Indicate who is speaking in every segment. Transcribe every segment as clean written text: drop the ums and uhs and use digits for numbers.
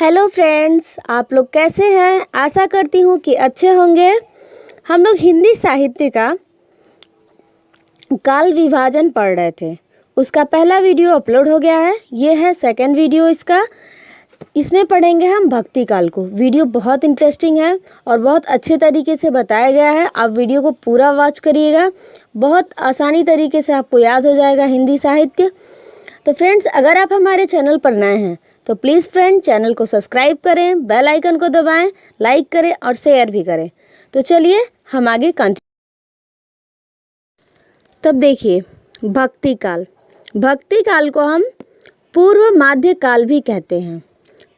Speaker 1: Hello friends, आप लोग कैसे हैं। आशा करती हूँ कि अच्छे होंगे। हम लोग हिंदी साहित्य का काल विभाजन पढ़ रहे थे। उसका पहला वीडियो अपलोड हो गया है, ये है सेकंड वीडियो इसका। इसमें पढ़ेंगे हम भक्ति काल को। वीडियो बहुत इंटरेस्टिंग है और बहुत अच्छे तरीके से बताया गया है। आप वीडियो को पूरा वॉच करिएगा, बहुत आसानी तरीके से आपको याद हो जाएगा हिंदी साहित्य। तो फ्रेंड्स, अगर आप हमारे चैनल पर नए हैं तो प्लीज़ फ्रेंड चैनल को सब्सक्राइब करें, बेल आइकन को दबाएं, लाइक करें और शेयर भी करें। तो चलिए हम आगे कंटिन्यू। तब देखिए, भक्ति काल। भक्ति काल को हम पूर्व माध्य काल भी कहते हैं।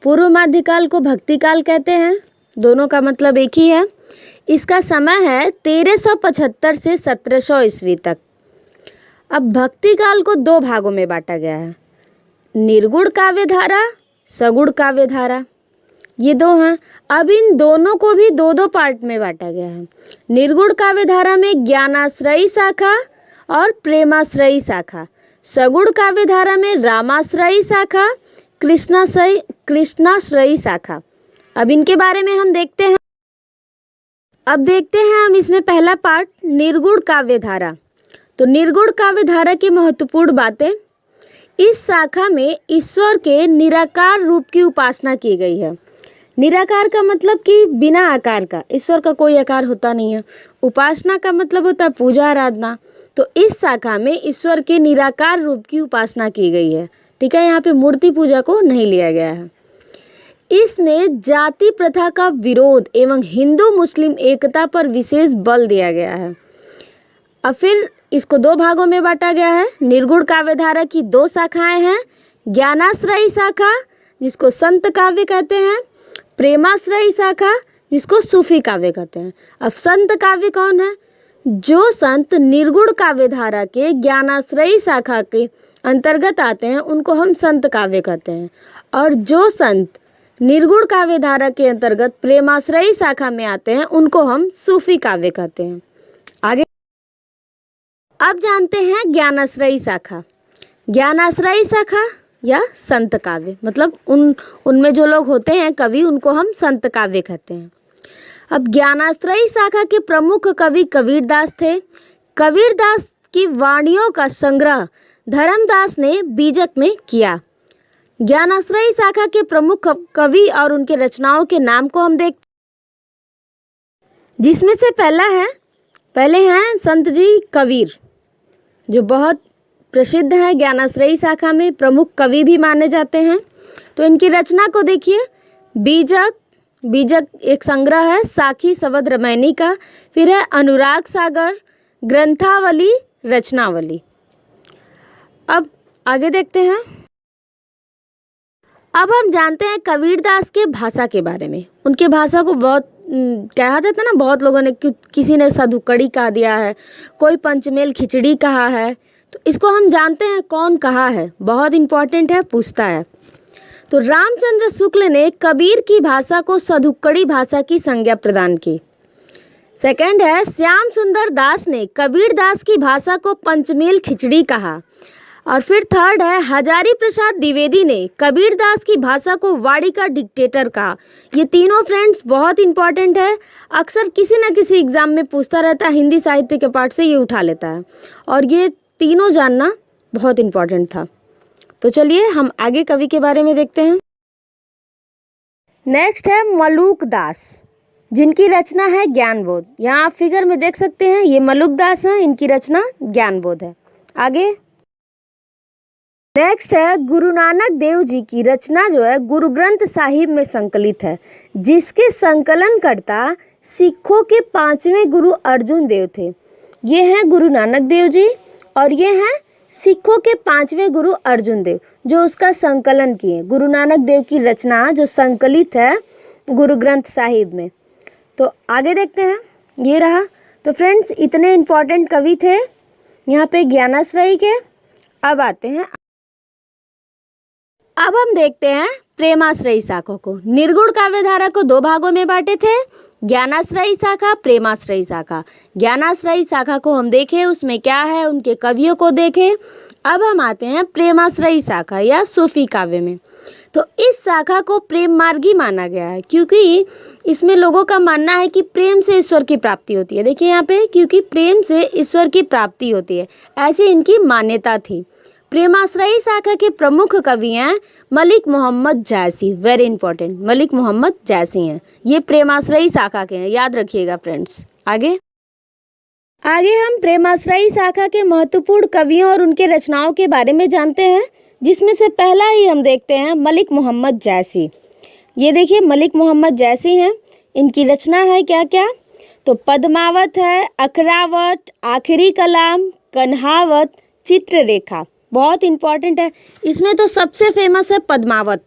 Speaker 1: पूर्व माध्य काल को भक्ति काल कहते हैं, दोनों का मतलब एक ही है। इसका समय है 1375 से 1700 ईस्वी तक। अब भक्ति काल को दो भागों में बांटा गया है, निर्गुण काव्य धारा, सगुण काव्य धारा, ये दो हैं। अब इन दोनों को भी दो दो पार्ट में बांटा गया है। निर्गुण काव्य धारा में ज्ञानाश्रयी शाखा और प्रेमाश्रयी शाखा, सगुण काव्य धारा में रामाश्रयी शाखा, कृष्णाश्रयी शाखा। अब इनके बारे में हम देखते हैं। अब देखते हैं हम इसमें पहला पार्ट, निर्गुण काव्य धारा। तो निर्गुण काव्य धारा की महत्वपूर्ण बातें, इस शाखा में ईश्वर के निराकार रूप की उपासना की गई है। निराकार का मतलब कि बिना आकार का, ईश्वर का कोई आकार होता नहीं है। उपासना का मतलब होता है पूजा आराधना। तो इस शाखा में ईश्वर के निराकार रूप की उपासना की गई है। ठीक है, यहाँ पे मूर्ति पूजा को नहीं लिया गया है। इसमें जाति प्रथा का विरोध एवं हिंदू मुस्लिम एकता पर विशेष बल दिया गया है। अब फिर इसको दो भागों में बांटा गया है। निर्गुण काव्य धारा की दो शाखाएं हैं, ज्ञानाश्रयी शाखा जिसको संत काव्य कहते हैं, प्रेमाश्रयी शाखा जिसको सूफी काव्य कहते हैं। अब संत काव्य कौन है? जो संत निर्गुण काव्य धारा के ज्ञानाश्रयी शाखा के अंतर्गत आते हैं उनको हम संत काव्य कहते हैं, और जो संत निर्गुण काव्य धारा के अंतर्गत प्रेमाश्रयी शाखा में आते हैं उनको हम सूफी काव्य कहते हैं। आगे अब जानते हैं ज्ञानाश्रयी शाखा। ज्ञानाश्रयी शाखा या संत काव्य, मतलब उनमें जो लोग होते हैं कवि, उनको हम संत काव्य कहते हैं। अब ज्ञानाश्रयी शाखा के प्रमुख कवि कबीरदास थे। कबीरदास की वाणियों का संग्रह धर्मदास ने बीजक में किया। ज्ञानाश्रयी शाखा के प्रमुख कवि और उनके रचनाओं के नाम को हम देखते हैं, जिसमें से पहले हैं संत जी कबीर, जो बहुत प्रसिद्ध है, ज्ञानाश्रयी शाखा में प्रमुख कवि भी माने जाते हैं। तो इनकी रचना को देखिए, बीजक एक संग्रह है साखी शबद रामायणी का। फिर है अनुराग सागर, ग्रंथावली, रचनावली। अब आगे देखते हैं। अब हम जानते हैं कबीरदास के भाषा के बारे में। उनके भाषा को बहुत कहा जाता है ना, बहुत लोगों ने, किसी ने साधुकड़ी कहा दिया है, कोई पंचमेल खिचड़ी कहा है। तो इसको हम जानते हैं कौन कहा है, बहुत इंपॉर्टेंट है, पूछता है। तो रामचंद्र शुक्ल ने कबीर की भाषा को साधुकड़ी भाषा की संज्ञा प्रदान की। सेकंड है, श्याम सुंदर दास ने कबीर दास की भाषा को पंचमेल खिचड़ी कहा। और फिर थर्ड है, हजारी प्रसाद द्विवेदी ने कबीर दास की भाषा को वाणी का डिक्टेटर कहा। ये तीनों फ्रेंड्स बहुत इंपॉर्टेंट है, अक्सर किसी न किसी एग्जाम में पूछता रहता है, हिंदी साहित्य के पार्ट से ये उठा लेता है, और ये तीनों जानना बहुत इंपॉर्टेंट था। तो चलिए हम आगे कवि के बारे में देखते हैं। नेक्स्ट है मलुक दास, जिनकी रचना है ज्ञानबोध। यहाँ आप फिगर में देख सकते हैं, ये मलुक दास हैं, इनकी रचना ज्ञानबोध है। आगे नेक्स्ट है गुरु नानक देव जी की रचना जो है गुरु ग्रंथ साहिब में संकलित है, जिसके संकलनकर्ता सिखों के 5वें गुरु अर्जुन देव थे। ये हैं गुरु नानक देव जी और ये हैं सिखों के 5वें गुरु अर्जुन देव, जो उसका संकलन किए। गुरु नानक देव की रचना जो संकलित है गुरु ग्रंथ साहिब में। तो आगे देखते हैं, ये रहा। तो फ्रेंड्स, इतने इम्पोर्टेंट कवि थे यहाँ पे ज्ञानाश्रयी के। अब आते हैं, अब हम देखते हैं प्रेमाश्रयी शाखा को। निर्गुण काव्य धारा को दो भागों में बांटे थे, ज्ञानाश्रयी शाखा, प्रेमाश्रयी शाखा। ज्ञानाश्रयी शाखा को हम देखें, उसमें क्या है, उनके कवियों को देखें। अब हम आते हैं प्रेमाश्रयी शाखा या सूफी काव्य में। तो इस शाखा को प्रेम मार्गी माना गया है, क्योंकि इसमें लोगों का मानना है कि प्रेम से ईश्वर की प्राप्ति होती है। देखिए यहाँ पे, क्योंकि प्रेम से ईश्वर की प्राप्ति होती है, ऐसी इनकी मान्यता थी। प्रेमाश्रयी शाखा के प्रमुख कवि हैं मलिक मोहम्मद जैसी। वेरी इंपॉर्टेंट, मलिक मोहम्मद जैसी हैं, ये प्रेमाश्रयी शाखा के हैं, याद रखिएगा फ्रेंड्स। आगे हम प्रेमाश्रयी शाखा के महत्वपूर्ण कवियों और उनके रचनाओं के बारे में जानते हैं, जिसमें से पहला ही हम देखते हैं मलिक मोहम्मद जैसी। ये देखिए मलिक मोहम्मद जैसी हैं, इनकी रचना है क्या क्या, तो पद्मावत है, अखरावत, आखिरी कलाम, कन्हावत, चित्ररेखा। बहुत इंपॉर्टेंट है, इसमें तो सबसे फेमस है पद्मावत।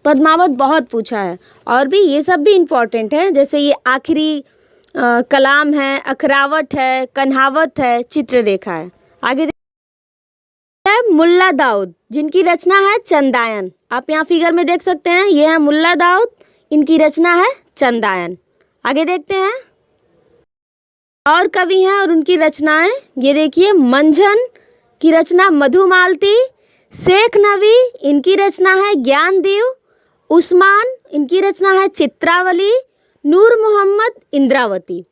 Speaker 1: पद्मावत बहुत पूछा है, और भी ये सब भी इम्पॉर्टेंट है, जैसे ये आखिरी कलाम है, अखरावत है, कन्हावत है, चित्ररेखा है। आगे मुल्ला दाऊद, जिनकी रचना है चंदायन। आप यहाँ फिगर में देख सकते हैं, ये है मुल्ला दाऊद, इनकी रचना है चंदायन। आगे देखते हैं और कवि हैं और उनकी रचनाएं। ये देखिए मंझन की रचना मधुमालती, शेख नवी, इनकी रचना है ज्ञानदेव, उस्मान, इनकी रचना है चित्रावली, नूर मोहम्मद, इंद्रावती।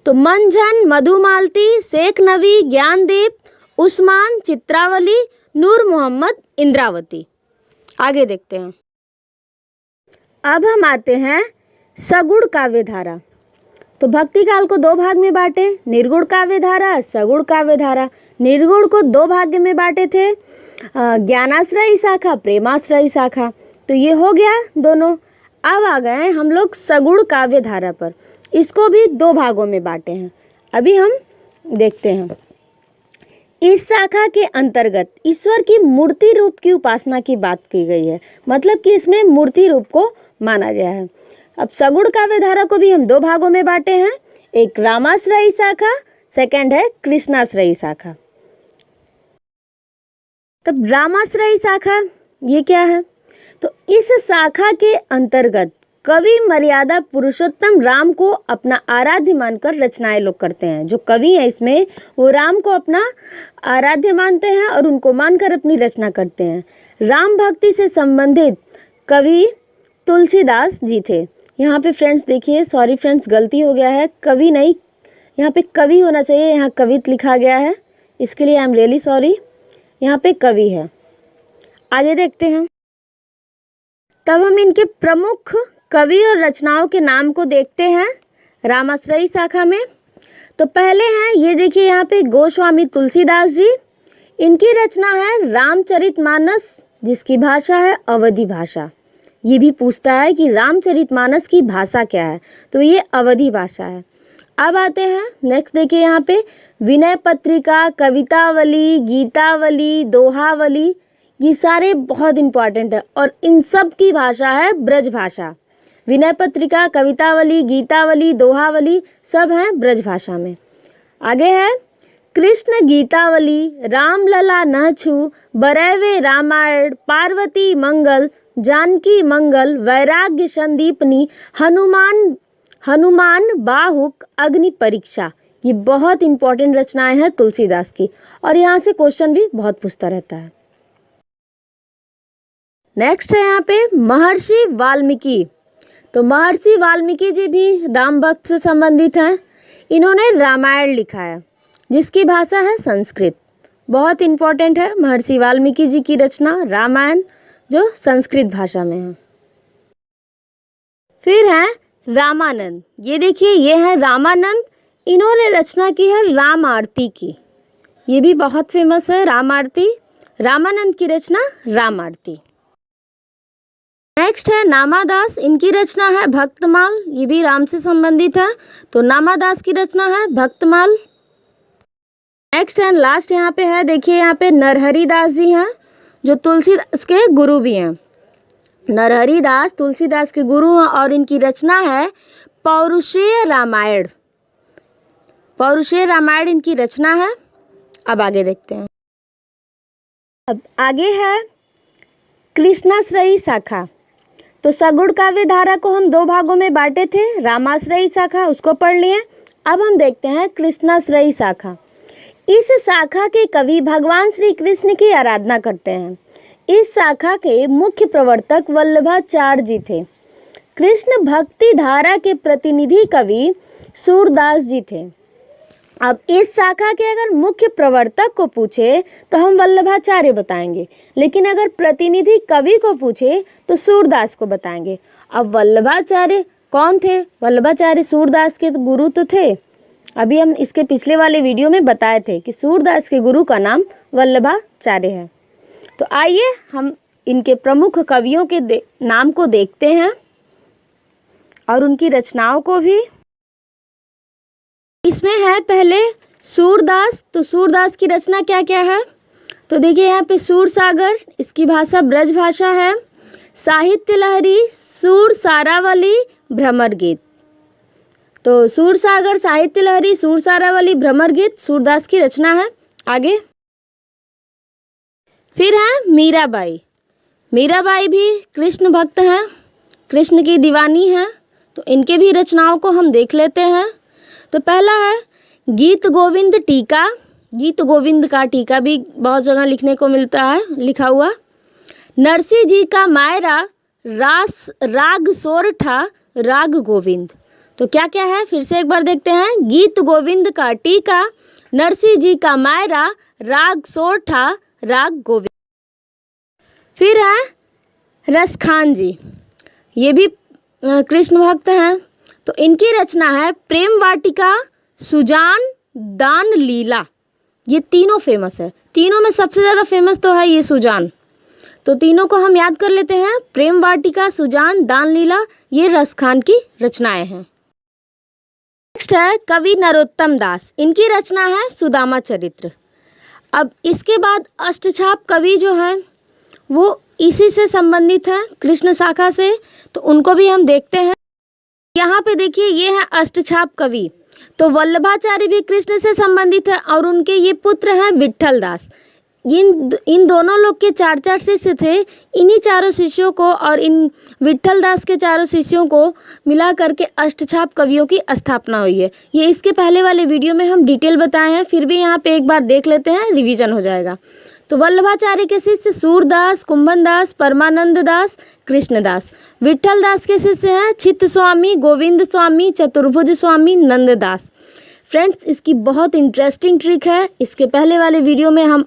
Speaker 1: तो मंझन, मधुमालती, शेख नवी, ज्ञानदेव, उस्मान, चित्रावली, नूर मोहम्मद, इंद्रावती। आगे देखते हैं। अब हम आते हैं सगुण काव्य धारा। तो भक्ति काल को दो भाग में बांटे, निर्गुण काव्य धारा, सगुण काव्य धारा। निर्गुण को दो भाग में बांटे थे, ज्ञानाश्रयी शाखा, प्रेमाश्रयी शाखा। तो ये हो गया दोनों। अब आ गए हम लोग सगुण काव्य धारा पर, इसको भी दो भागों में बांटे हैं, अभी हम देखते हैं। इस शाखा के अंतर्गत ईश्वर की मूर्ति रूप की उपासना की बात की गई है, मतलब कि इसमें मूर्ति रूप को माना गया है। अब सगुण काव्य धारा को भी हम दो भागों में बांटे हैं, एक रामाश्रयी शाखा, सेकंड है कृष्णाश्रयी शाखा। तब रामाश्रयी शाखा ये क्या है, तो इस शाखा के अंतर्गत कवि मर्यादा पुरुषोत्तम राम को अपना आराध्य मानकर रचनाएं लोग करते हैं। जो कवि हैं इसमें, वो राम को अपना आराध्य मानते हैं और उनको मानकर अपनी रचना करते हैं। राम भक्ति से संबंधित कवि तुलसीदास जी थे। यहाँ पे फ्रेंड्स देखिए, सॉरी फ्रेंड्स गलती हो गया है, कवि नहीं, यहाँ पे कवि होना चाहिए, यहाँ कवित लिखा गया है, इसके लिए आई एम रियली सॉरी, यहाँ पे कवि है। आगे देखते हैं। तब हम इनके प्रमुख कवि और रचनाओं के नाम को देखते हैं रामाश्रयी शाखा में। तो पहले हैं, ये देखिए यहाँ पे गोस्वामी तुलसीदास जी, इनकी रचना है रामचरितमानस, जिसकी भाषा है अवधी भाषा। ये भी पूछता है कि रामचरितमानस की भाषा क्या है, तो ये अवधी भाषा है। अब आते हैं नेक्स्ट, देखिए यहाँ पे विनय पत्रिका, कवितावली, गीतावली, दोहावली, ये सारे बहुत इंपॉर्टेंट है और इन सब की भाषा है ब्रज भाषा। विनय पत्रिका, कवितावली, गीतावली, दोहावली सब हैं ब्रज भाषा में। आगे है कृष्ण गीतावली, रामलला न छू, बरैवे रामायण, पार्वती मंगल, जानकी मंगल, वैराग्य संदीपनी, हनुमान बाहुक, अग्नि परीक्षा। ये बहुत इंपॉर्टेंट रचनाएं हैं तुलसीदास की, और यहाँ से क्वेश्चन भी बहुत पूछता रहता है। नेक्स्ट है यहाँ पे महर्षि वाल्मीकि। तो महर्षि वाल्मीकि जी भी राम भक्त से संबंधित हैं। इन्होंने रामायण लिखा है, जिसकी भाषा है संस्कृत। बहुत इंपॉर्टेंट है महर्षि वाल्मीकि जी की रचना रामायण, जो संस्कृत भाषा में है। फिर है रामानंद। ये देखिए, ये है रामानंद, इन्होंने रचना की है राम आरती की। ये भी बहुत फेमस है राम आरती, रामानंद की रचना राम आरती। नेक्स्ट है नामादास, इनकी रचना है भक्तमाल, ये भी राम से संबंधित है, तो नामादास की रचना है भक्तमाल। नेक्स्ट एंड लास्ट यहाँ पे है, देखिए यहाँ पे नरहरि दास जी हैं, जो तुलसीदास के गुरु भी हैं। नरहरि दास तुलसीदास के गुरु हैं और इनकी रचना है पौरुषेय रामायण। पौरुषेय रामायण इनकी रचना है। अब आगे देखते हैं। अब आगे है कृष्णाश्रयी शाखा। तो सगुण काव्य धारा को हम दो भागों में बांटे थे, रामाश्रयी शाखा उसको पढ़ लिए। अब हम देखते हैं कृष्णाश्रयी शाखा। इस शाखा के कवि भगवान श्री कृष्ण की आराधना करते हैं। इस शाखा के मुख्य प्रवर्तक वल्लभाचार्य जी थे। कृष्ण भक्ति धारा के प्रतिनिधि कवि सूरदास जी थे। अब इस शाखा के अगर मुख्य प्रवर्तक को पूछे तो हम वल्लभाचार्य बताएंगे, लेकिन अगर प्रतिनिधि कवि को पूछे तो सूरदास को बताएंगे। अब वल्लभाचार्य कौन थे? वल्लभाचार्य सूरदास के गुरु तो थे। अभी हम इसके पिछले वाले वीडियो में बताए थे कि सूरदास के गुरु का नाम वल्लभाचार्य है। तो आइए हम इनके प्रमुख कवियों के नाम को देखते हैं और उनकी रचनाओं को भी। इसमें है पहले सूरदास। तो सूरदास की रचना क्या क्या है? तो देखिए यहाँ पे सूरसागर, इसकी भाषा ब्रज भाषा है। साहित्य लहरी, सूर सारावली, भ्रमर गीत। तो सूरसागर, साहित्य लहरी, सूर सारावली, भ्रमर गीत सूरदास की रचना है। आगे फिर है मीराबाई। मीराबाई भी कृष्ण भक्त हैं, कृष्ण की दीवानी हैं। तो इनके भी रचनाओं को हम देख लेते हैं। तो पहला है गीत गोविंद टीका। गीत गोविंद का टीका भी बहुत जगह लिखने को मिलता है लिखा हुआ। नरसिंह जी का मायरा, रास राग सोरठा, राग गोविंद। तो क्या क्या है फिर से एक बार देखते हैं। गीत गोविंद का टीका, नरसिंह जी का मायरा, राग सोरठा, राग गोविंद। फिर है रसखान जी, ये भी कृष्ण भक्त हैं। तो इनकी रचना है प्रेम वाटिका, सुजान, दान लीला। ये तीनों फेमस है। तीनों में सबसे ज़्यादा फेमस तो है ये सुजान। तो तीनों को हम याद कर लेते हैं। प्रेम वाटिका, सुजान, दान लीला, ये रसखान की रचनाएं हैं। नेक्स्ट है कवि नरोत्तम दास। इनकी रचना है सुदामा चरित्र। अब इसके बाद अष्टछाप कवि जो हैं वो इसी से संबंधित हैं, कृष्ण शाखा से। तो उनको भी हम देखते हैं। यहाँ पे देखिए ये है अष्टछाप कवि। तो वल्लभाचार्य भी कृष्ण से संबंधित है और उनके ये पुत्र हैं विट्ठल दास। इन दोनों लोग के 4 शिष्य थे। इन्हीं चारों शिष्यों को और इन विट्ठल दास के चारों शिष्यों को मिला करके अष्टछाप कवियों की स्थापना हुई है। ये इसके पहले वाले वीडियो में हम डिटेल बताए हैं, फिर भी यहाँ पे एक बार देख लेते हैं, रिवीजन हो जाएगा। तो वल्लभाचार्य के शिष्य सूरदास, कुंभन दास, परमानंद दास, कृष्णदास। विट्ठल दास के शिष्य हैं चित्त स्वामी, गोविंद स्वामी, चतुर्भुज स्वामी, नंददास। फ्रेंड्स, इसकी बहुत इंटरेस्टिंग ट्रिक है। इसके पहले वाले वीडियो में हम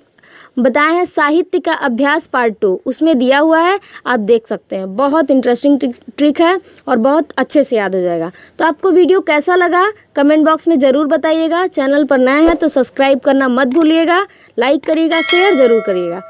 Speaker 1: बताए हैं साहित्य का अभ्यास पार्ट 2, उसमें दिया हुआ है, आप देख सकते हैं। बहुत इंटरेस्टिंग ट्रिक है और बहुत अच्छे से याद हो जाएगा। तो आपको वीडियो कैसा लगा कमेंट बॉक्स में ज़रूर बताइएगा। चैनल पर नए हैं तो सब्सक्राइब करना मत भूलिएगा, लाइक करिएगा, शेयर ज़रूर करिएगा।